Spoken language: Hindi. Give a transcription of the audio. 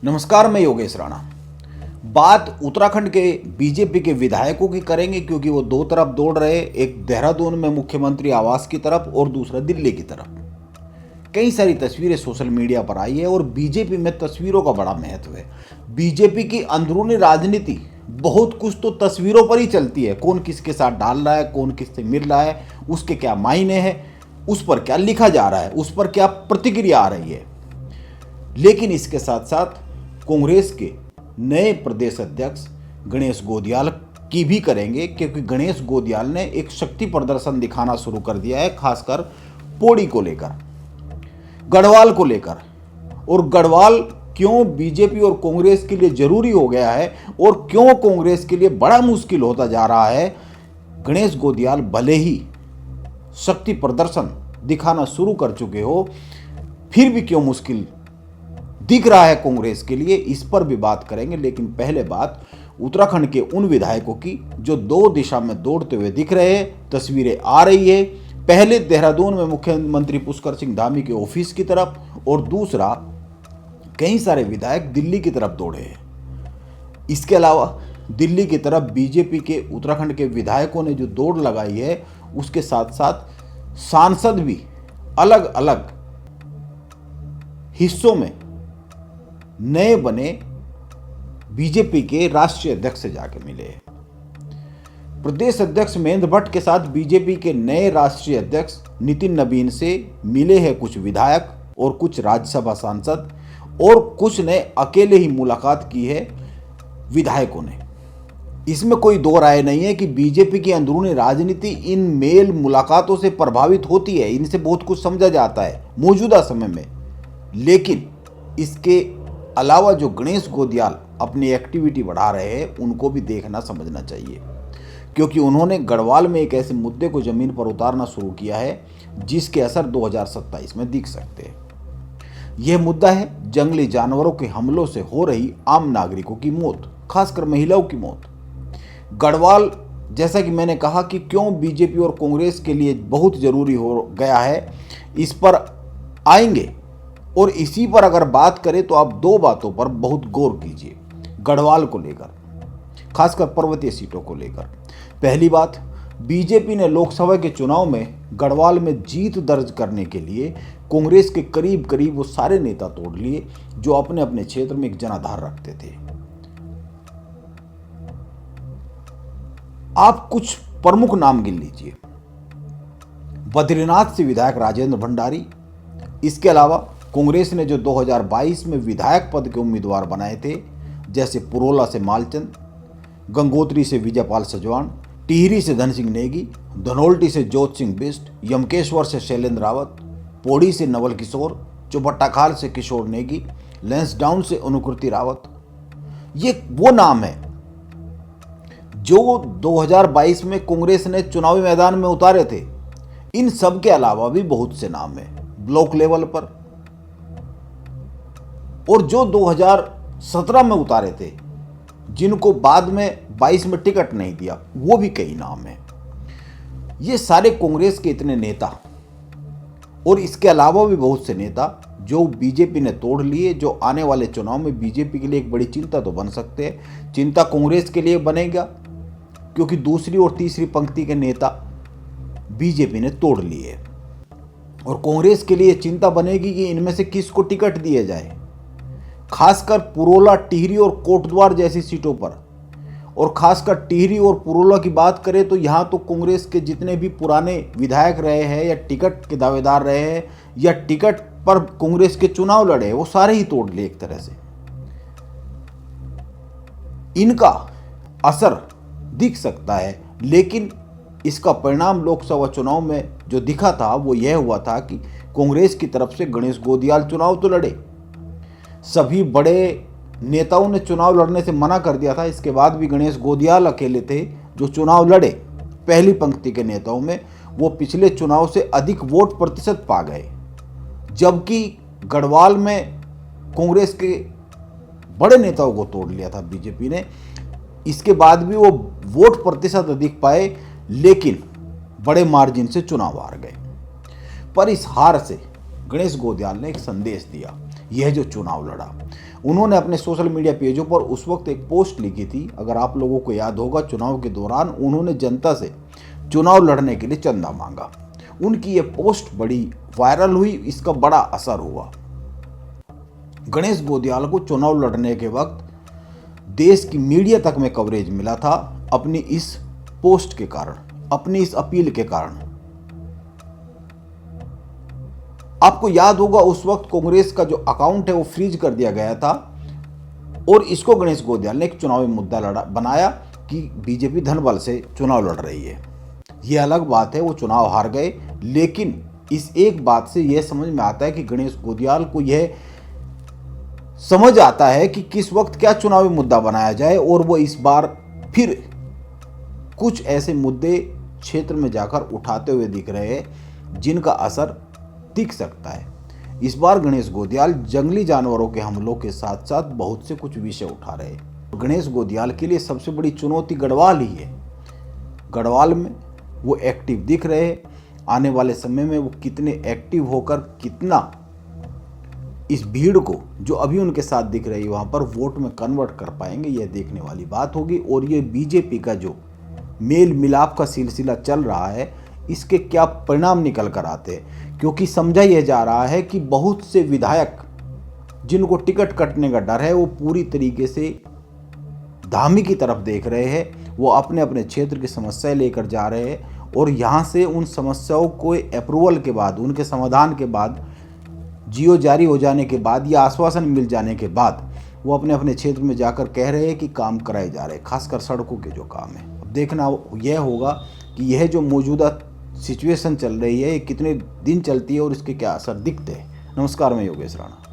नमस्कार, मैं योगेश राणा। बात उत्तराखंड के बीजेपी के विधायकों की करेंगे क्योंकि वो दो तरफ दौड़ रहे, एक देहरादून में मुख्यमंत्री आवास की तरफ और दूसरा दिल्ली की तरफ। कई सारी तस्वीरें सोशल मीडिया पर आई है और बीजेपी में तस्वीरों का बड़ा महत्व है। बीजेपी की अंदरूनी राजनीति बहुत कुछ तो तस्वीरों पर ही चलती है। कौन किसके साथ डाल रहा है, कौन किससे मिल रहा है, उसके क्या मायने हैं, उस पर क्या लिखा जा रहा है, उस पर क्या प्रतिक्रिया आ रही है। लेकिन इसके साथ साथ कांग्रेस के नए प्रदेश अध्यक्ष गणेश गोदियाल की भी करेंगे, क्योंकि गणेश गोदियाल ने एक शक्ति प्रदर्शन दिखाना शुरू कर दिया है, खासकर पौड़ी को लेकर, गढ़वाल को लेकर। और गढ़वाल क्यों बीजेपी और कांग्रेस के लिए जरूरी हो गया है और क्यों कांग्रेस के लिए बड़ा मुश्किल होता जा रहा है। गणेश गोदियाल भले ही शक्ति प्रदर्शन दिखाना शुरू कर चुके हो, फिर भी क्यों मुश्किल दिख रहा है कांग्रेस के लिए, इस पर भी बात करेंगे। लेकिन पहले बात उत्तराखंड के उन विधायकों की जो दो दिशा में दौड़ते हुए दिख रहे हैं। तस्वीरें आ रही है, पहले देहरादून में मुख्यमंत्री पुष्कर सिंह धामी के ऑफिस की तरफ और दूसरा कई सारे विधायक दिल्ली की तरफ दौड़े हैं। इसके अलावा दिल्ली की तरफ बीजेपी के उत्तराखंड के विधायकों ने जो दौड़ लगाई है, उसके साथ साथ सांसद भी अलग अलग हिस्सों में नए बने बीजेपी के राष्ट्रीय अध्यक्ष से जाके मिले। प्रदेश अध्यक्ष महेंद्र भट्ट के साथ बीजेपी के नए राष्ट्रीय अध्यक्ष नितिन नबीन से मिले हैं कुछ विधायक और कुछ राज्यसभा सांसद, और कुछ ने अकेले ही मुलाकात की है विधायकों ने। इसमें कोई दो राय नहीं है कि बीजेपी की अंदरूनी राजनीति इन मेल मुलाकातों से प्रभावित होती है, इनसे बहुत कुछ समझा जाता है मौजूदा समय में। लेकिन इसके अलावा जो गणेश गोदियाल अपनी एक्टिविटी बढ़ा रहे हैं, उनको भी देखना समझना चाहिए, क्योंकि उन्होंने गढ़वाल में एक ऐसे मुद्दे को जमीन पर उतारना शुरू किया है जिसके असर 2027 में दिख सकते हैं। यह मुद्दा है जंगली जानवरों के हमलों से हो रही आम नागरिकों की मौत, खासकर महिलाओं की मौत। गढ़वाल, जैसा कि मैंने कहा कि क्यों बीजेपी और कांग्रेस के लिए बहुत जरूरी हो गया है, इस पर आएंगे। और इसी पर अगर बात करें तो आप दो बातों पर बहुत गौर कीजिए गढ़वाल को लेकर, खासकर पर्वतीय सीटों को लेकर। पहली बात, बीजेपी ने लोकसभा के चुनाव में गढ़वाल में जीत दर्ज करने के लिए कांग्रेस के करीब करीब वो सारे नेता तोड़ लिए जो अपने अपने क्षेत्र में एक जनाधार रखते थे। आप कुछ प्रमुख नाम गिन लीजिए। बद्रीनाथ से विधायक राजेंद्र भंडारी। इसके अलावा कांग्रेस ने जो 2022 में विधायक पद के उम्मीदवार बनाए थे, जैसे पुरोला से मालचंद, गंगोत्री से विजयपाल सजवान, टिहरी से धन सिंह नेगी, धनोल्टी से जोत सिंह बिष्ट, यमकेश्वर से शैलेंद्र रावत, पौड़ी से नवल किशोर, चौबट्टाखाल से किशोर नेगी, लैंसडाउन से अनुकृति रावत। ये वो नाम है जो 2022 में कांग्रेस ने चुनावी मैदान में उतारे थे। इन सब के अलावा भी बहुत से नाम हैं ब्लॉक लेवल पर, और जो 2017 में उतारे थे, जिनको बाद में 22 में टिकट नहीं दिया, वो भी कई नाम हैं। ये सारे कांग्रेस के इतने नेता और इसके अलावा भी बहुत से नेता जो बीजेपी ने तोड़ लिए, जो आने वाले चुनाव में बीजेपी के लिए एक बड़ी चिंता तो बन सकते हैं। चिंता कांग्रेस के लिए बनेगा क्योंकि दूसरी और तीसरी पंक्ति के नेता बीजेपी ने तोड़ लिए, और कांग्रेस के लिए चिंता बनेगी कि इनमें से किसको टिकट दिया जाए, खासकर पुरोला, टिहरी और कोटद्वार जैसी सीटों पर। और खासकर टिहरी और पुरोला की बात करें तो यहाँ तो कांग्रेस के जितने भी पुराने विधायक रहे हैं या टिकट के दावेदार रहे हैं या टिकट पर कांग्रेस के चुनाव लड़े, वो सारे ही तोड़ लिए एक तरह से। इनका असर दिख सकता है, लेकिन इसका परिणाम लोकसभा चुनाव में जो दिखा था वो यह हुआ था कि कांग्रेस की तरफ से गणेश गोदियाल चुनाव तो लड़े, सभी बड़े नेताओं ने चुनाव लड़ने से मना कर दिया था। इसके बाद भी गणेश गोदियाल अकेले थे जो चुनाव लड़े। पहली पंक्ति के नेताओं में वो पिछले चुनाव से अधिक वोट प्रतिशत पा गए, जबकि गढ़वाल में कांग्रेस के बड़े नेताओं को तोड़ लिया था बीजेपी ने। इसके बाद भी वो वोट प्रतिशत अधिक पाए, लेकिन बड़े मार्जिन से चुनाव हार गए। पर इस हार से गणेश गोदियाल ने एक संदेश दिया, यह जो चुनाव लड़ा उन्होंने अपने सोशल मीडिया पेजों पर उस वक्त एक पोस्ट लिखी थी, अगर आप लोगों को याद होगा, चुनाव के दौरान उन्होंने जनता से चुनाव लड़ने के लिए चंदा मांगा। उनकी ये पोस्ट बड़ी वायरल हुई, इसका बड़ा असर हुआ। गणेश गोदियाल को चुनाव लड़ने के वक्त देश की मीडिया तक में कवरेज मिला था अपनी इस पोस्ट के कारण, अपनी इस अपील के कारण। आपको याद होगा उस वक्त कांग्रेस का जो अकाउंट है वो फ्रीज कर दिया गया था और इसको गणेश गोदियाल ने एक चुनावी मुद्दा बनाया कि बीजेपी धन बल से चुनाव लड़ रही है। ये अलग बात है, वो चुनाव हार गए, लेकिन इस एक बात से यह समझ में आता है कि गणेश गोदियाल को यह समझ आता है कि किस वक्त क्या चुनावी मुद्दा बनाया जाए और वो इस बार फिर कुछ ऐसे मुद्दे क्षेत्र में जाकर उठाते हुए दिख रहे हैं जिनका असर दिख सकता है। इस बार गणेश गोदियाल जंगली जानवरों के हमलों के साथ साथ बहुत से कुछ विषय उठा रहे हैं। गणेश गोदियाल के लिए सबसे बड़ी चुनौती गढ़वाल ही है। गढ़वाल में वो एक्टिव दिख रहे हैं, आने वाले समय में वो कितने एक्टिव होकर कितना इस भीड़ को जो अभी उनके साथ दिख रही है वहाँ पर वोट में कन्वर्ट कर पाएंगे, यह देखने वाली बात होगी। और ये बीजेपी का जो मेल मिलाप का सिलसिला चल रहा है, इसके क्या परिणाम निकल कर आते हैं, क्योंकि समझा यह जा रहा है कि बहुत से विधायक जिनको टिकट कटने का डर है वो पूरी तरीके से धामी की तरफ देख रहे हैं। वो अपने अपने क्षेत्र की समस्याएं लेकर जा रहे हैं और यहाँ से उन समस्याओं को अप्रूवल के बाद, उनके समाधान के बाद, जियो जारी हो जाने के बाद या आश्वासन मिल जाने के बाद वो अपने अपने क्षेत्र में जाकर कह रहे हैं कि काम कराए जा रहे हैं, खासकर सड़कों के जो काम है। अब देखना यह होगा कि यह जो मौजूदा सिचुएशन चल रही है ये कितने दिन चलती है और इसके क्या असर दिखते हैं। नमस्कार, मैं योगेश राणा।